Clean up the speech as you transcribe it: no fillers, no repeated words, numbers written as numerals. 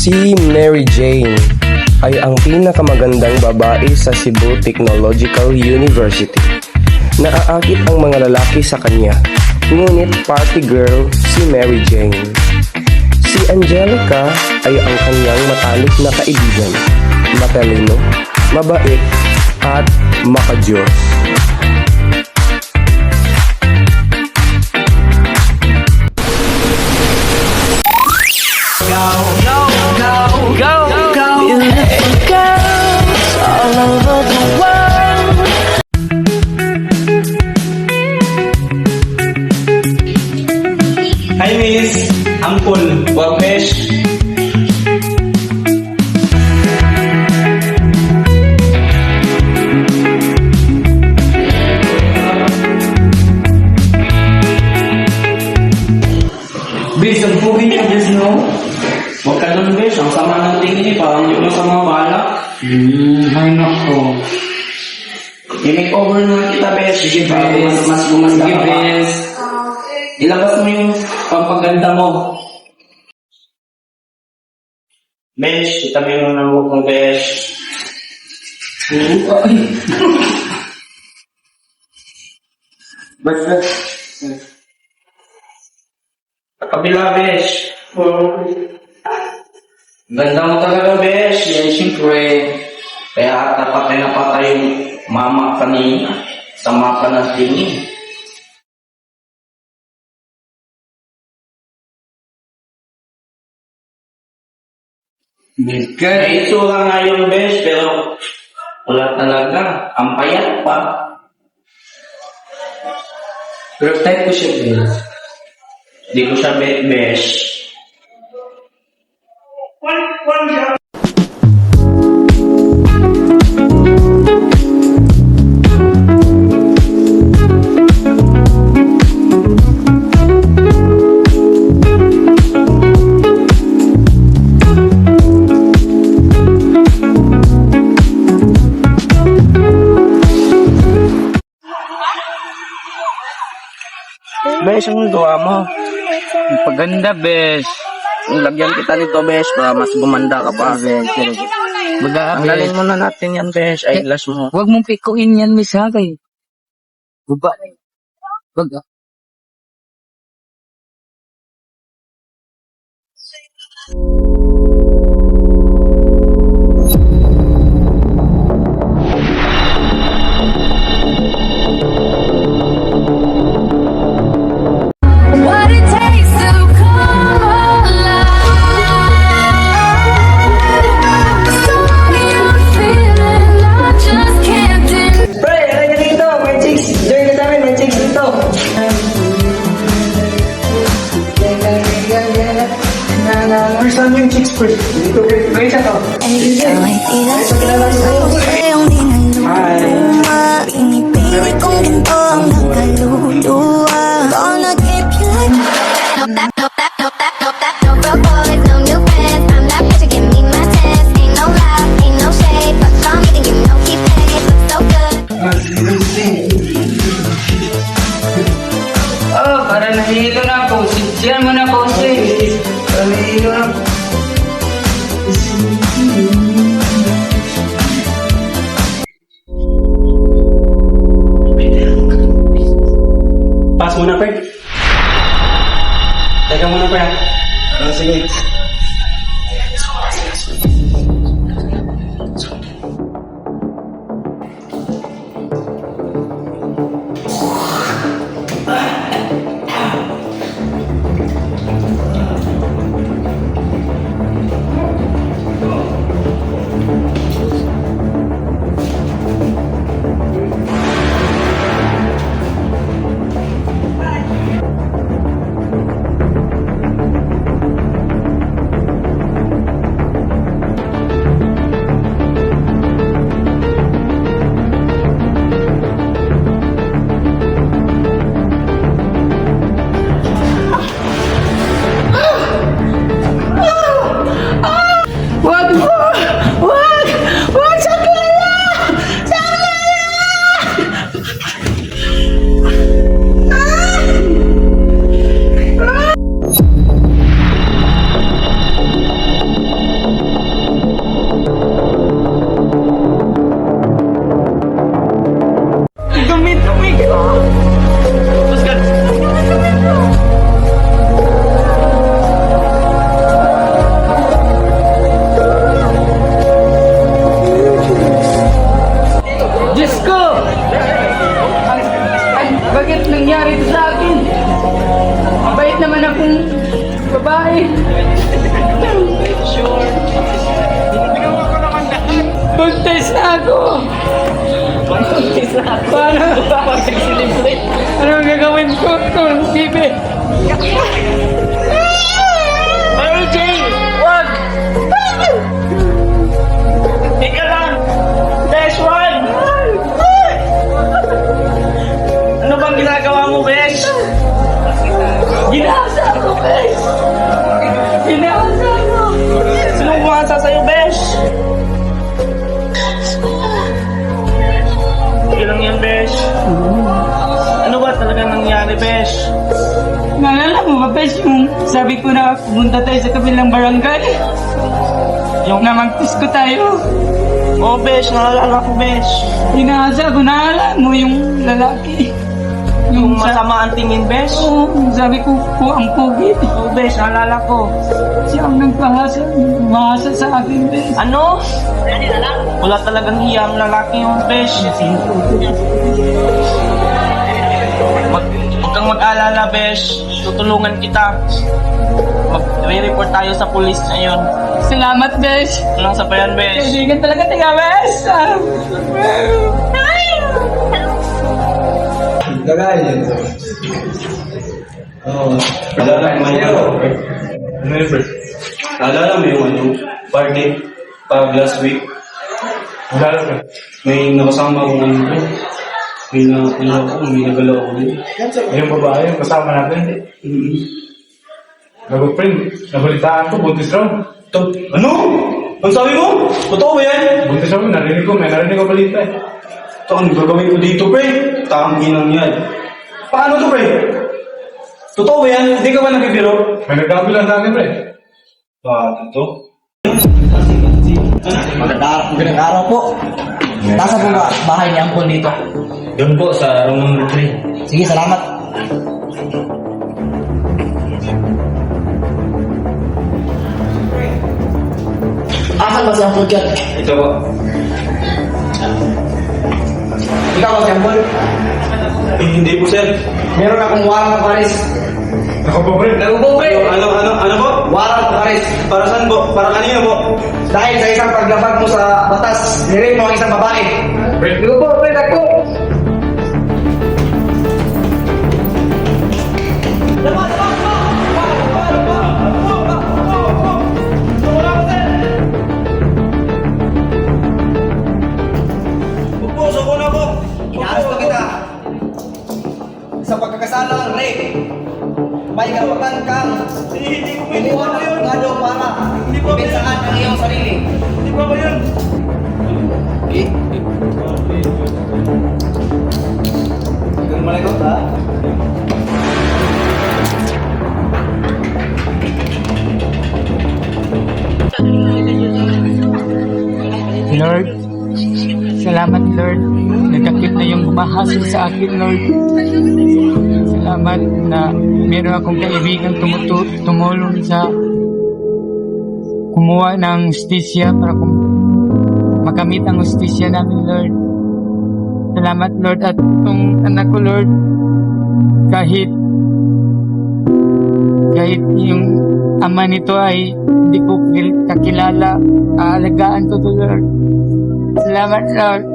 Si Mary Jane ay ang pinakamagandang babae sa Cebu Technological University. Naaakit ang mga lalaki sa kanya, ngunit party girl si Mary Jane. Si Angelica ay ang kanyang matalik na kaibigan, matalino, mabait, at makadiyos. Hi Miss, Ampul, Wagmesh. Besh, ang pugi niya, Besh, no? Huwag ka doon, Besh. Ang sama ng tingin niya, parang yung sa mga balak. Ay, nako. I-make-over na kita, Besh. Sige, Besh. Mas gumanda ka pa. Ilabas mo yung pampaganda mo. Besh, kita mo yung nanguk mo, Besh. Basta. Sa kabila, Besh. Ganda mo talaga, Besh. Yan, siyempre. Kaya napatay na patay yung mama kanina. Sama ka ng tingin. May itsura nga yung Besh, pero wala talaga. Ang payat pa. Pero type ko siya, Besh. Hindi ko siya Besh. Besh, ang gawa mo. Paganda, Besh. Lagyan kita nito, Besh, para mas gumanda ka pa. Tanggalin muna natin yan, Besh. Eyelash mo. Huwag mong pikuin yan, Miss, ha, kay. Baba. Wag, ah. What it takes to come alive. Sorry, I'm feeling I just can't deny. Pre, halika dito. May chicks. Join ka namin. May chicks dito. First time yung chicks, pre. Dito, pre. Kaya siya to. Hi. Pinipilit kong ginto ang nakaluluwa. Gonna keep you like no broke boys, no new friends. I'm not rich, give me my test. Ain't no lie, ain't no shade, but come and you know keep paid. Look so good. Oh, para nahihilo na ako. Siyan mo na ako, sis. Para nahihilo na. Pass muna, pre. Teka muna, pre. Sige. Buntis na ako! Paano? Ano ang gagawin ko? Bibi! Mary Jane! Wag! Tika lang! Besh, wag! Ano bang ginagawa mo, Besh? Ginasa ako, Besh! Ginasa ako! Sinong bumasa sa'yo, Besh? Sige lang yan, Besh. Ano ba talagang nangyari, Besh? Naalala mo ba, Besh, yung sabi ko na pumunta tayo sa kabilang barangay? Yung namagtis ko tayo. Oh, Besh, naalala ko, Besh. Ginasa ko, naalala mo yung lalaki. Yung masama ang tingin, Besh. Oo, sabi ko po ang pogi. Oh, Besh, naalala ko. Siya ang umahasa sa akin, Besh. Ano? Wala talagang hiya ang lalaki yung Besh. Huwag kang mag-alala, Besh. Tutulungan kita. Mag-report tayo sa police ngayon. Salamat, Besh. Walang sabayan, Besh. Kaibigan talaga tayo, Besh. Alala mo yun. Ano yun, bro? Alala mo yung party pag last week? Alala ko. May nakasama akong ano, bro. May nagalaw ako din. Yung babae, yung kasama natin. Nag-print. Nabalitaan ko, buntis raw. Ano? Ang sabi mo? Totoo ba yan? Buntis raw, narinig ko. May narinig ko balita eh. Ito, ano gagawin ko dito, pre? Tangin yan. Paano to, pre? Totoo ba yan? Hindi ka ba nabibiro? May nagkabilang sa akin, pre. Ito? Magandang araw po. Nasa po ba bahay ni Ampon dito? Doon po, sa room number 3. Sige, salamat. Asan ba si Ampon dyan? Ito po. Ikaw ba si Ampon? Hindi po, sir. Meron akong warang ng Paris. Ako po, pre. Ano po? Warang ng Paris. Para saan po? Para kanino po? Dahil sa isang paglabag mo sa batas, nirate mo ang isang babae. Pre. Ikaw po, pre, ako. Puso ko na po. Inaasito kita sa pagkakasala ng rape. May karapatan kang kumuha ng abogado para ipensaan ang iyong sarili. Hindi pa ba yun? Okay? Ganun malagot, ha? Lord, salamat, Lord. Nagkakit na yung humahasol sa akin, Lord. Salamat na meron akong kaibigan tumulong sa kumuha ng justisya para makamit ang justisya namin, Lord. Salamat, Lord. At itong anak ko, Lord, kahit yung ama nito ay hindi ko kakilala, aalagaan ko to, Lord. Salamat, Lord.